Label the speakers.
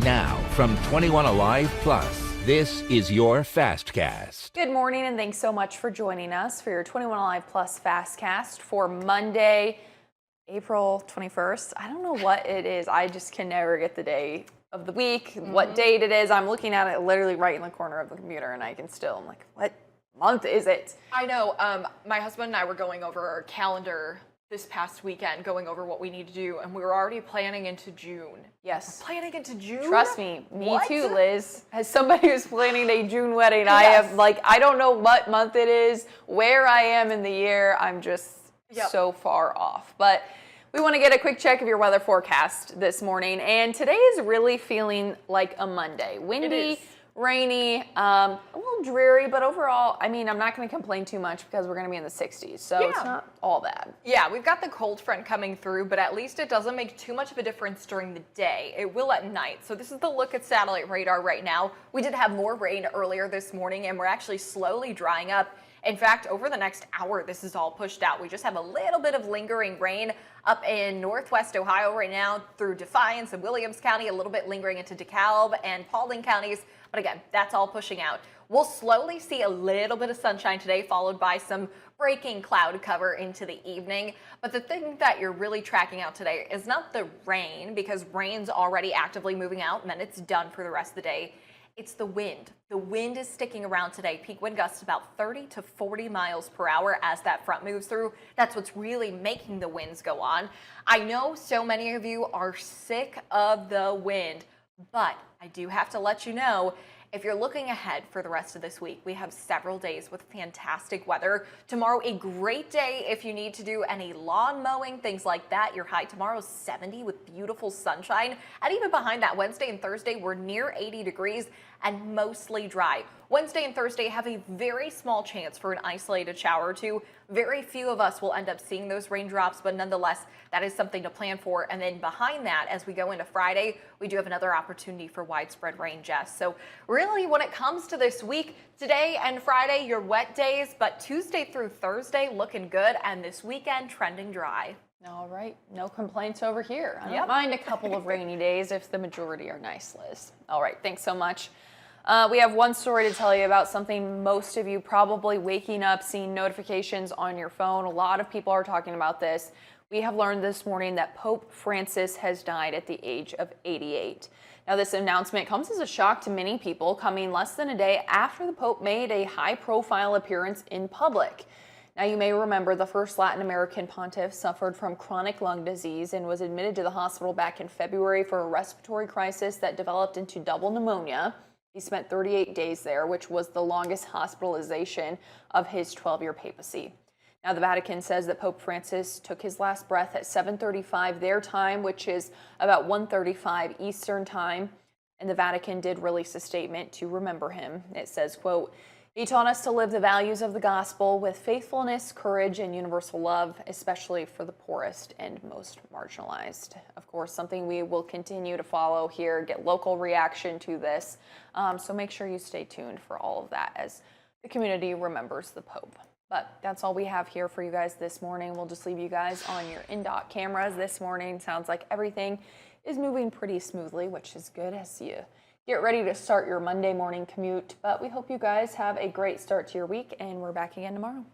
Speaker 1: Now, from 21Alive Plus, this is your Fastcast.
Speaker 2: Good morning, and thanks so much for joining us for your 21Alive Plus Fastcast for Monday, April 21st. I don't know what it is. I just can never get the day of the week, what date it is. I'm looking at it literally right in the corner of the computer, and I can still, I'm like, what month is it?
Speaker 3: I know. My husband and I were going over our calendar this past weekend, going over what we need to do, and we were already planning into June.
Speaker 2: Yes.
Speaker 3: We're planning into June?
Speaker 2: Trust me. Me
Speaker 3: What?
Speaker 2: too, Liz. As somebody who's planning a June wedding, I
Speaker 3: Yes.
Speaker 2: have, I don't know what month it is, where I am in the year. I'm just so far off. But we want to get a quick check of your weather forecast this morning. And today is really feeling like a Monday. Windy, rainy, a little dreary, but overall, I mean, I'm not going to complain too much because we're going to be in the 60s, so it's not all bad.
Speaker 3: Yeah, we've got the cold front coming through, but at least it doesn't make too much of a difference during the day. It will at night. So this is the look at satellite radar right now. We did have more rain earlier this morning, and we're actually slowly drying up. In fact, over the next hour, this is all pushed out. We just have a little bit of lingering rain up in northwest Ohio right now through Defiance and Williams County, a little bit lingering into DeKalb and Paulding counties. But again, that's all pushing out. We'll slowly see a little bit of sunshine today, followed by some breaking cloud cover into the evening. But the thing that you're really tracking out today is not the rain, because rain's already actively moving out and then it's done for the rest of the day. It's the wind. The wind is sticking around today. Peak wind gusts about 30 to 40 miles per hour as that front moves through. That's what's really making the winds go on. I know so many of you are sick of the wind, but I do have to let you know, if you're looking ahead for the rest of this week, we have several days with fantastic weather. Tomorrow, a great day if you need to do any lawn mowing, things like that. Your high tomorrow is 70 with beautiful sunshine. And even behind that, Wednesday and Thursday, we're near 80 degrees and mostly dry. Wednesday and Thursday have a very small chance for an isolated shower or two. Very few of us will end up seeing those raindrops, but nonetheless, that is something to plan for. And then behind that, as we go into Friday, we do have another opportunity for widespread rain, Jess. So really, when it comes to this week, today and Friday, your wet days, but Tuesday through Thursday looking good, and this weekend trending dry.
Speaker 2: All right, no complaints over here. I don't mind a couple of rainy days if the majority are nice, Liz. All right, thanks so much. We have one story to tell you about something most of you probably waking up, seeing notifications on your phone. A lot of people are talking about this. We have learned this morning that Pope Francis has died at the age of 88. Now, this announcement comes as a shock to many people, coming less than a day after the Pope made a high-profile appearance in public. Now, you may remember the first Latin American pontiff suffered from chronic lung disease and was admitted to the hospital back in February for a respiratory crisis that developed into double pneumonia. He spent 38 days there, which was the longest hospitalization of his 12-year papacy. Now, the Vatican says that Pope Francis took his last breath at 7:35 their time, which is about 1:35 Eastern time. And the Vatican did release a statement to remember him. It says, quote, "He taught us to live the values of the gospel with faithfulness, courage, and universal love, especially for the poorest and most marginalized." Of course, something we will continue to follow here, get local reaction to this. So make sure you stay tuned for all of that as the community remembers the Pope. But that's all we have here for you guys this morning. We'll just leave you guys on your in-dock cameras this morning. Sounds like everything is moving pretty smoothly, which is good as you get ready to start your Monday morning commute. But we hope you guys have a great start to your week, and we're back again tomorrow.